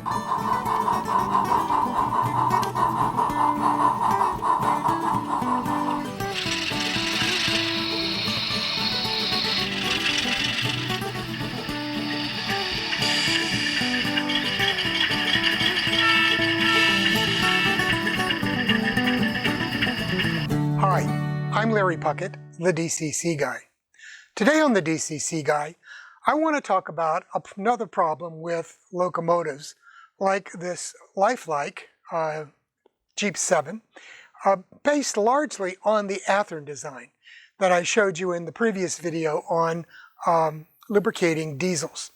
Hi, I'm Larry Puckett, the DCC Guy. Today on the DCC Guy, I want to talk about another problem with locomotives like this LifeLike Jeep 7, based largely on the Athearn design that I showed you in the previous video on lubricating diesels.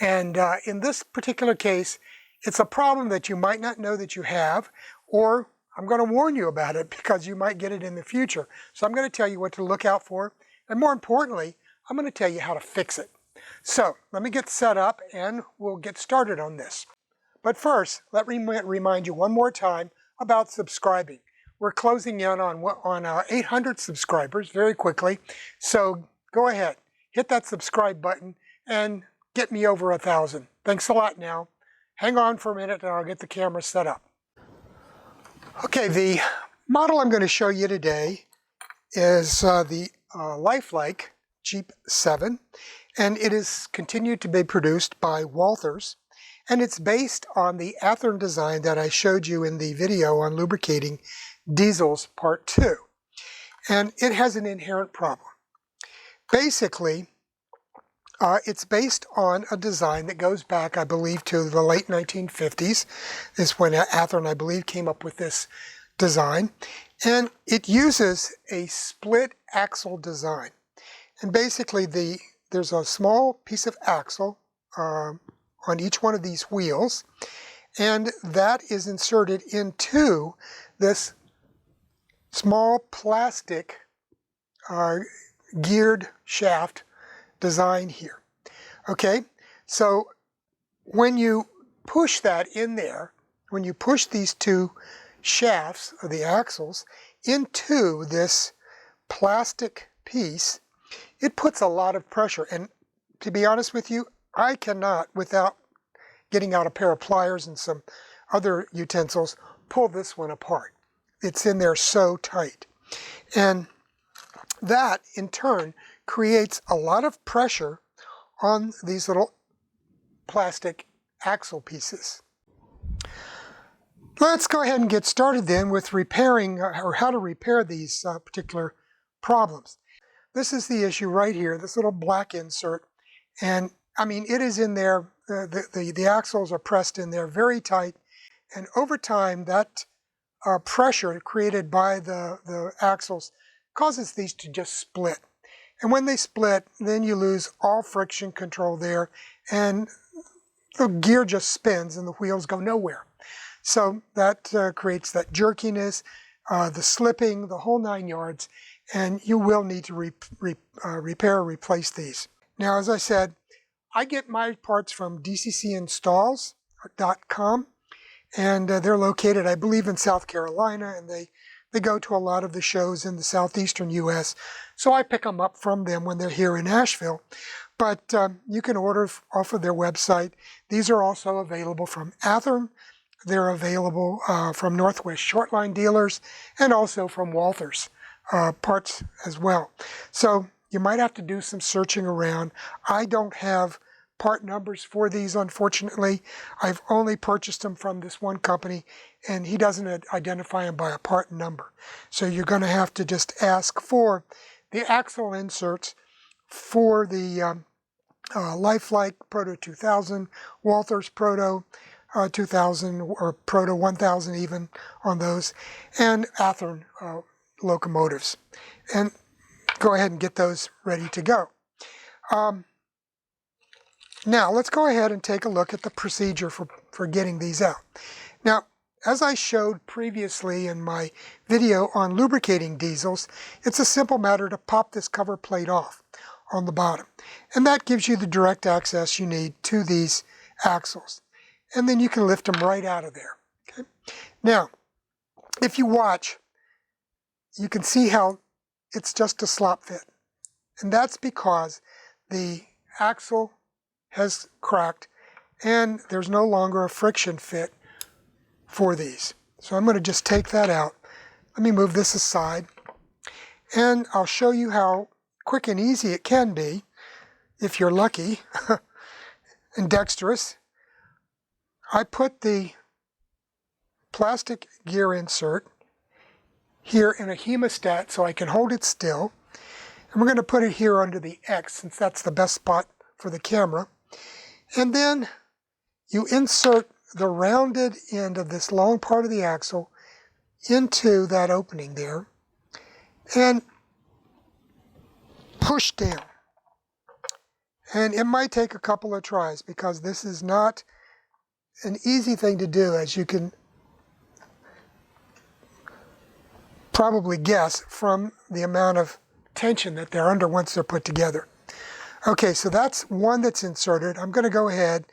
And in this particular case, it's a problem that you might not know that you have, or I'm going to warn you about it because you might get it in the future. So I'm going to tell you what to look out for, and more importantly, I'm going to tell you how to fix it. So let me get set up and we'll get started on this. But first, let me remind you one more time about subscribing. We're closing in on 800 subscribers very quickly. So go ahead, hit that subscribe button and get me over 1,000. Thanks a lot now. Hang on for a minute and I'll get the camera set up. Okay, the model I'm going to show you today is the LifeLike Jeep 7, and it is continued to be produced by Walthers, and it's based on the Athearn design that I showed you in the video on lubricating diesels part 2. And it has an inherent problem. Basically, it's based on a design that goes back, I believe, to the late 1950s. This is when Athearn, I believe, came up with this design. And it uses a split axle design. And basically, there's a small piece of axle on each one of these wheels. And that is inserted into this small plastic geared shaft design here. Okay, so when you push that in there, when you push these two shafts of the axles into this plastic piece, it puts a lot of pressure. And to be honest with you, I cannot, without getting out a pair of pliers and some other utensils, pull this one apart. It's in there so tight. And that, in turn, creates a lot of pressure on these little plastic axle pieces. Let's go ahead and get started then with repairing, or how to repair these particular problems. This is the issue right here, this little black insert. And I mean, it is in there, the axles are pressed in there very tight. And over time, that pressure created by the axles causes these to just split. And when they split, then you lose all friction control there, and the gear just spins and the wheels go nowhere. So that creates that jerkiness, the slipping, the whole 9 yards, and you will need to repair or replace these. Now, as I said, I get my parts from dccinstalls.com, and they're located, I believe, in South Carolina, and they go to a lot of the shows in the southeastern U.S., so I pick them up from them when they're here in Asheville. But you can order off of their website. These are also available from Athearn. They're available from Northwest Shortline dealers and also from Walthers parts as well. So you might have to do some searching around. I don't have part numbers for these, unfortunately. I've only purchased them from this one company, and he doesn't identify them by a part number. So you're going to have to just ask for the axle inserts for the LifeLike Proto 2000, Walthers Proto 2000, or Proto 1000 even on those, and Athearn locomotives. And go ahead and get those ready to go. Now, let's go ahead and take a look at the procedure for getting these out. Now, as I showed previously in my video on lubricating diesels, it's a simple matter to pop this cover plate off on the bottom. And that gives you the direct access you need to these axles. And then you can lift them right out of there. Okay? Now, if you watch, you can see how it's just a slop fit. And that's because the axle has cracked and there's no longer a friction fit for these. So I'm going to just take that out. Let me move this aside, and I'll show you how quick and easy it can be if you're lucky and dexterous. I put the plastic gear insert here in a hemostat so I can hold it still. And we're going to put it here under the X since that's the best spot for the camera. And then you insert the rounded end of this long part of the axle into that opening there and push down. And it might take a couple of tries because this is not an easy thing to do, as you can probably guess from the amount of tension that they're under once they're put together. Okay, so that's one that's inserted. I'm going to go ahead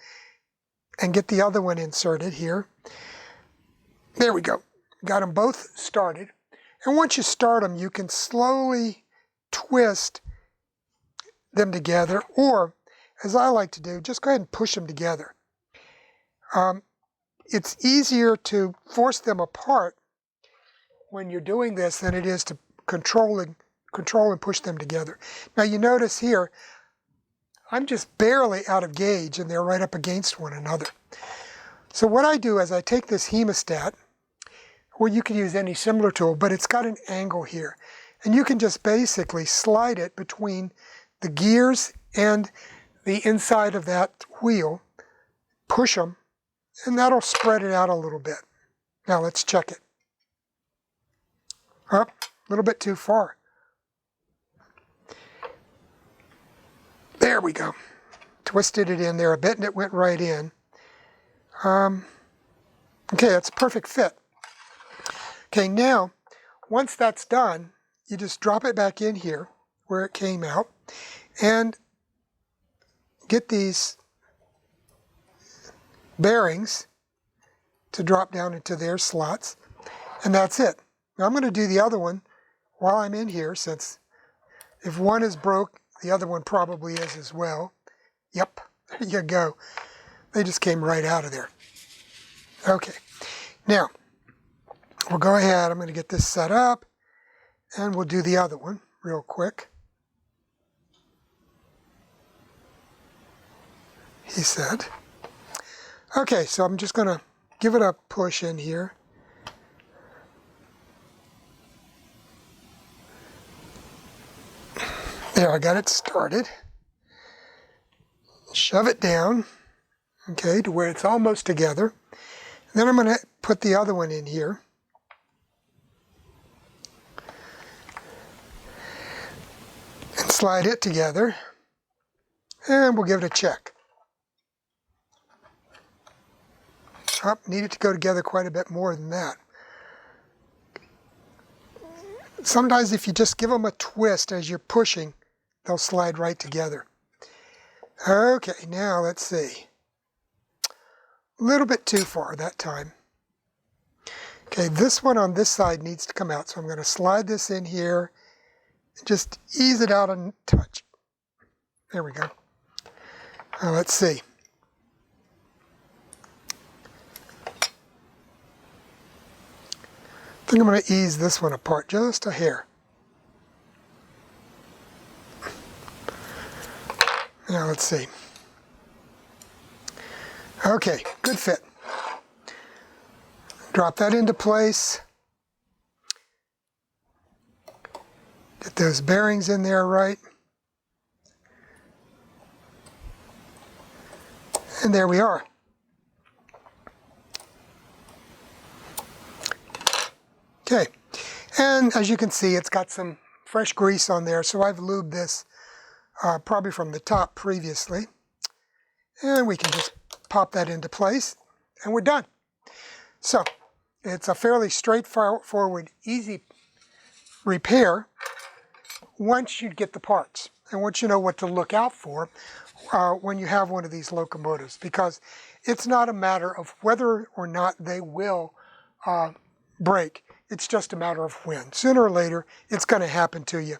and get the other one inserted here. There we go. Got them both started. And once you start them, you can slowly twist them together, or as I like to do, just go ahead and push them together. It's easier to force them apart when you're doing this than it is to control and push them together. Now you notice here, I'm just barely out of gauge and they're right up against one another. So what I do is I take this hemostat, or you can use any similar tool, but it's got an angle here. And you can just basically slide it between the gears and the inside of that wheel, push them, and that'll spread it out a little bit. Now let's check it. Up, a little bit too far. There we go. Twisted it in there a bit and it went right in. Okay, that's a perfect fit. Okay, now, once that's done, you just drop it back in here where it came out and get these bearings to drop down into their slots, and that's it. Now I'm going to do the other one while I'm in here, since if one is broke, the other one probably is as well. Yep, there you go. They just came right out of there. Okay, now we'll go ahead. I'm going to get this set up, and we'll do the other one real quick. He said. Okay, so I'm just going to give it a push in here. There, I got it started. Shove it down, okay, to where it's almost together. And then I'm going to put the other one in here. And slide it together. And we'll give it a check. Oh, need it to go together quite a bit more than that. Sometimes if you just give them a twist as you're pushing, they'll slide right together. Okay, now let's see. A little bit too far that time. Okay, this one on this side needs to come out, so I'm going to slide this in here and just ease it out a touch. There we go. Now let's see. I think I'm going to ease this one apart just a hair. Now let's see. Okay, good fit. Drop that into place. Get those bearings in there right. And there we are. Okay, and as you can see, it's got some fresh grease on there, so I've lubed this probably from the top previously. And we can just pop that into place, and we're done. So, it's a fairly straightforward, easy repair once you get the parts, and once you know what to look out for when you have one of these locomotives, because it's not a matter of whether or not they will break. It's just a matter of when. Sooner or later, it's going to happen to you.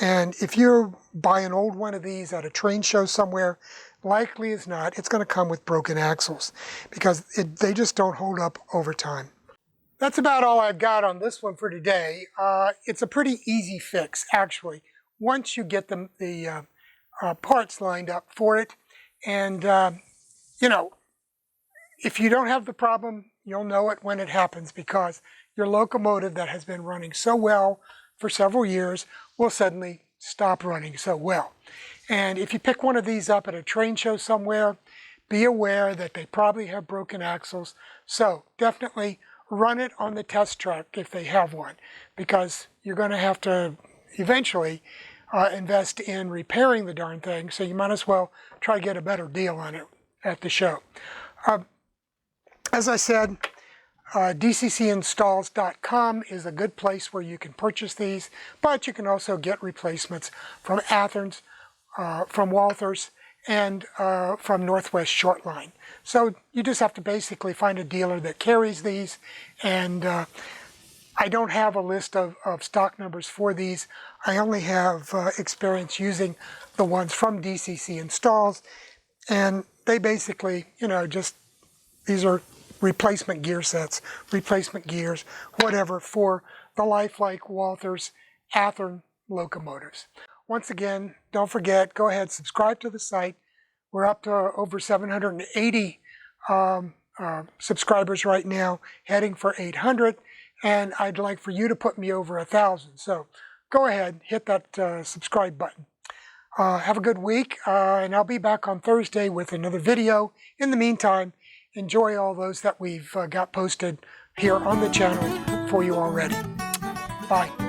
And if you buy an old one of these at a train show somewhere, likely as not, it's going to come with broken axles because they just don't hold up over time. That's about all I've got on this one for today. It's a pretty easy fix, actually, once you get the parts lined up for it. And, you know, if you don't have the problem, you'll know it when it happens because your locomotive that has been running so well for several years will suddenly stop running so well. And if you pick one of these up at a train show somewhere, be aware that they probably have broken axles. So definitely run it on the test track if they have one, because you're going to have to eventually invest in repairing the darn thing. So you might as well try to get a better deal on it at the show. As I said, dccinstalls.com is a good place where you can purchase these, but you can also get replacements from Athearn, from Walthers, and from Northwest Shortline. So you just have to basically find a dealer that carries these, and I don't have a list of stock numbers for these. I only have experience using the ones from DCC Installs, and they basically, you know, just, these are replacement gear sets, replacement gears, whatever, for the LifeLike Walthers Athearn locomotives. Once again, don't forget, go ahead, subscribe to the site. We're up to over 780 subscribers right now, heading for 800, and I'd like for you to put me over 1,000. So go ahead, hit that subscribe button. Have a good week, and I'll be back on Thursday with another video. In the meantime, enjoy all those that we've got posted here on the channel for you already. Bye.